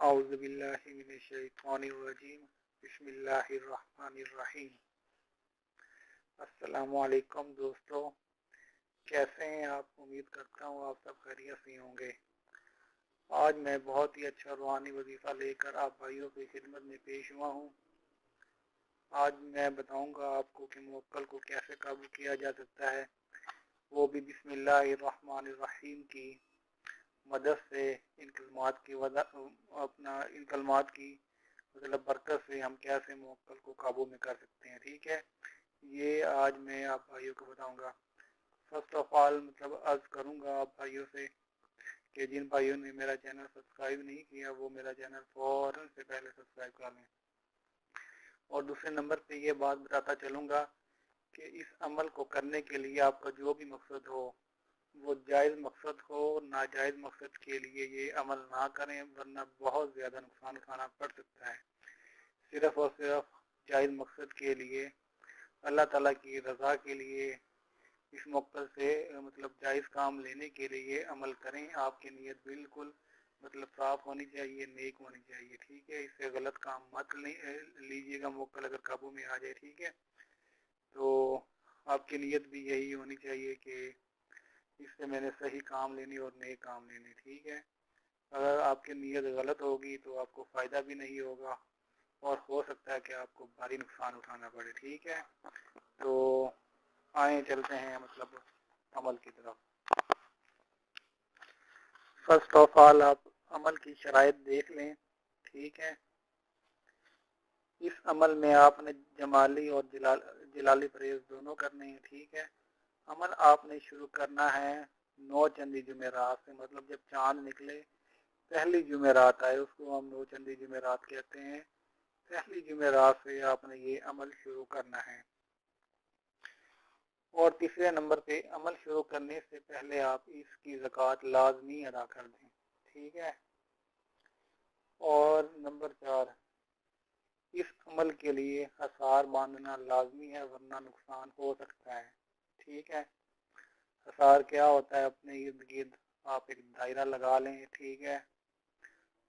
اعوذ باللہ من الشیطان الرجیم بسم اللہ الرحمن الرحیم۔ السلام علیکم دوستو، کیسے ہیں آپ؟ امید کرتا ہوں آپ سب خیریت سے ہوں گے۔ آج میں بہت ہی اچھا روحانی وظیفہ لے کر آپ بھائیوں کی خدمت میں پیش ہوا ہوں۔ آج میں بتاؤں گا آپ کو کہ موکل کو کیسے قابو کیا جا سکتا ہے، وہ بھی بسم اللہ الرحمن الرحیم کی مدد سے۔ ان کلمات کی مطلب برکت سے ہم کیسے موکل کو قابو میں کر سکتے ہیں، ٹھیک ہے۔ یہ آج میں آپ بھائیوں کو بتاؤں گا۔ فرسٹ آف آل عرض کروں گا آپ بھائیوں سے کہ جن بھائیوں نے میرا چینل سبسکرائب نہیں کیا وہ میرا چینل فوراً سے پہلے سبسکرائب کر لیں۔ اور دوسرے نمبر پہ یہ بات بتاتا چلوں گا کہ اس عمل کو کرنے کے لیے آپ کا جو بھی مقصد ہو، وہ جائز مقصد ہو، ناجائز مقصد کے لیے یہ عمل نہ کریں، ورنہ بہت زیادہ نقصان اٹھانا پڑ سکتا ہے۔ صرف اور صرف جائز مقصد کے لیے، اللہ تعالیٰ کی رضا کے لیے، اس موقع سے جائز کام لینے کے لیے یہ عمل کریں۔ آپ کی نیت بالکل صاف ہونی چاہیے، نیک ہونی چاہیے، ٹھیک ہے۔ اس سے غلط کام مت لیجیے گا موکل اگر قابو میں آ جائے، ٹھیک ہے۔ تو آپ کی نیت بھی یہی ہونی چاہیے کہ اس سے میں نے صحیح کام لینے اور نیک کام لینے، ٹھیک ہے۔ اگر آپ کی نیت غلط ہوگی تو آپ کو فائدہ بھی نہیں ہوگا اور ہو سکتا ہے کہ آپ کو بھاری نقصان اٹھانا پڑے، ٹھیک ہے۔ تو آئیں چلتے ہیں عمل کی طرف۔ فرسٹ آف آل آپ عمل کی شرائط دیکھ لیں، ٹھیک ہے۔ اس عمل میں آپ نے جمالی اور جلالی پرہیز دونوں کرنے ہیں، ٹھیک ہے۔ عمل آپ نے شروع کرنا ہے 9 چندی جمعرات سے، جب چاند نکلے پہلی جمعرات آئے اس کو ہم 9 چندی جمعرات کہتے ہیں۔ پہلی جمعرات سے آپ نے یہ عمل شروع کرنا ہے۔ اور تیسرے نمبر پہ عمل شروع کرنے سے پہلے آپ اس کی زکوٰۃ لازمی ادا کر دیں، ٹھیک ہے۔ اور نمبر 4، اس عمل کے لیے حصار باندھنا لازمی ہے ورنہ نقصان ہو سکتا ہے، ٹھیک ہے۔ حصار کیا ہوتا ہے؟ اپنے ارد گرد آپ ایک دائرہ لگا لیں، ٹھیک ہے۔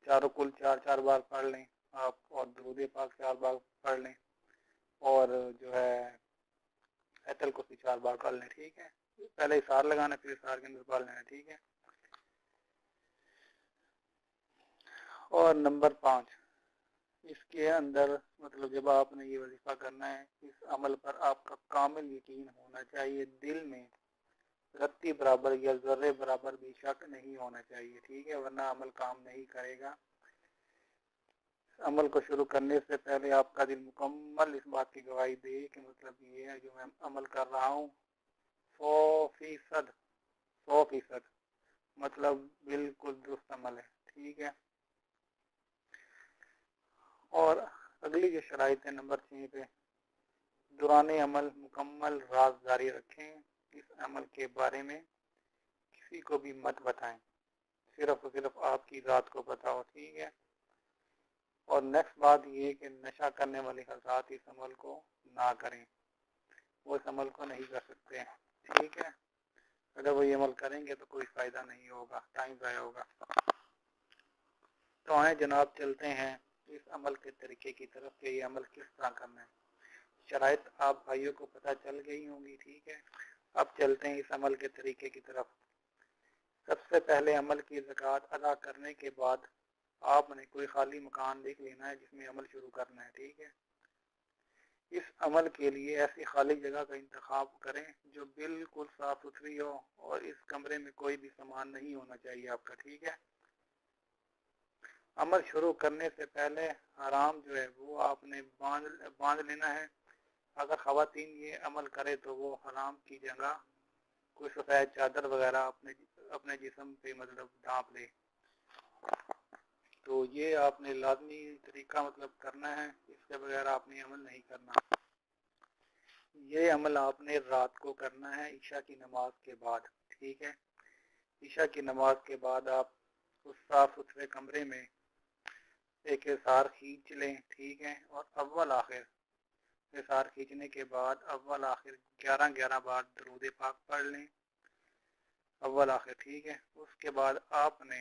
چاروں کل 4 بار پڑھ لیں آپ، اور درود پاک 4 بار پڑھ لیں، اور جو ہے ایتل کو بھی 4 بار پڑھ لیں، ٹھیک ہے۔ پہلے حصار لگانا پھر حصار کے اندر پڑھ لینا، ٹھیک ہے۔ اور نمبر 5، اس کے اندر جب آپ نے یہ وظیفہ کرنا ہے، اس عمل پر آپ کا کامل یقین ہونا چاہیے، دل میں رتی برابر یا ذرے برابر بھی شک نہیں ہونا چاہیے، ٹھیک ہے، ورنہ عمل کام نہیں کرے گا۔ عمل کو شروع کرنے سے پہلے آپ کا دل مکمل اس بات کی گواہی دے کہ یہ ہے جو میں عمل کر رہا ہوں 100% بالکل درست عمل ہے، ٹھیک ہے۔ اور اگلی جو شرائط ہے نمبر 6 پہ، دوران عمل مکمل رازداری رکھیں، اس عمل کے بارے میں کسی کو بھی مت بتائیں، صرف اور صرف آپ کی ذات کو بتاؤ، ٹھیک ہے۔ اور نیکسٹ بات یہ کہ نشہ کرنے والے حضرات اس عمل کو نہ کریں، وہ اس عمل کو نہیں کر سکتے، ٹھیک ہے۔ اگر وہ یہ عمل کریں گے تو کوئی فائدہ نہیں ہوگا، ٹائم ضائع ہوگا۔ تو آئیں جناب چلتے ہیں اس عمل کے طریقے کی طرف کہ یہ عمل کس طرح کرنا ہے۔ شرائط آپ بھائیوں کو پتہ چل گئی ہوں گی، ٹھیک ہے۔ اب چلتے ہیں اس عمل کے طریقے کی طرف۔ سب سے پہلے عمل کی زکوٰۃ ادا کرنے کے بعد آپ نے کوئی خالی مکان دیکھ لینا ہے جس میں عمل شروع کرنا ہے، ٹھیک ہے۔ اس عمل کے لیے ایسی خالی جگہ کا انتخاب کریں جو بالکل صاف ستھری ہو، اور اس کمرے میں کوئی بھی سامان نہیں ہونا چاہیے آپ کا، ٹھیک ہے۔ عمل شروع کرنے سے پہلے حرام جو ہے وہ آپ نے باندھ لینا ہے۔ اگر خواتین یہ عمل کرے تو وہ حرام کی جگہ کوئی سفید چادر وغیرہ اپنے جسم پہ ڈھانپ لے۔ تو یہ آپ نے لازمی طریقہ کرنا ہے، اس کے بغیر آپ نے عمل نہیں کرنا۔ یہ عمل آپ نے رات کو کرنا ہے عشاء کی نماز کے بعد، ٹھیک ہے۔ عشاء کی نماز کے بعد آپ اس صاف ستھرے کمرے میں ایک حصار کھینچ لیں، ٹھیک ہے۔ اور اول آخر حصار کھینچنے کے بعد اول آخر 11 بار درود پاک پڑھ لیں، اول آخر، ٹھیک ہے۔ اس کے بعد آپ نے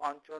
5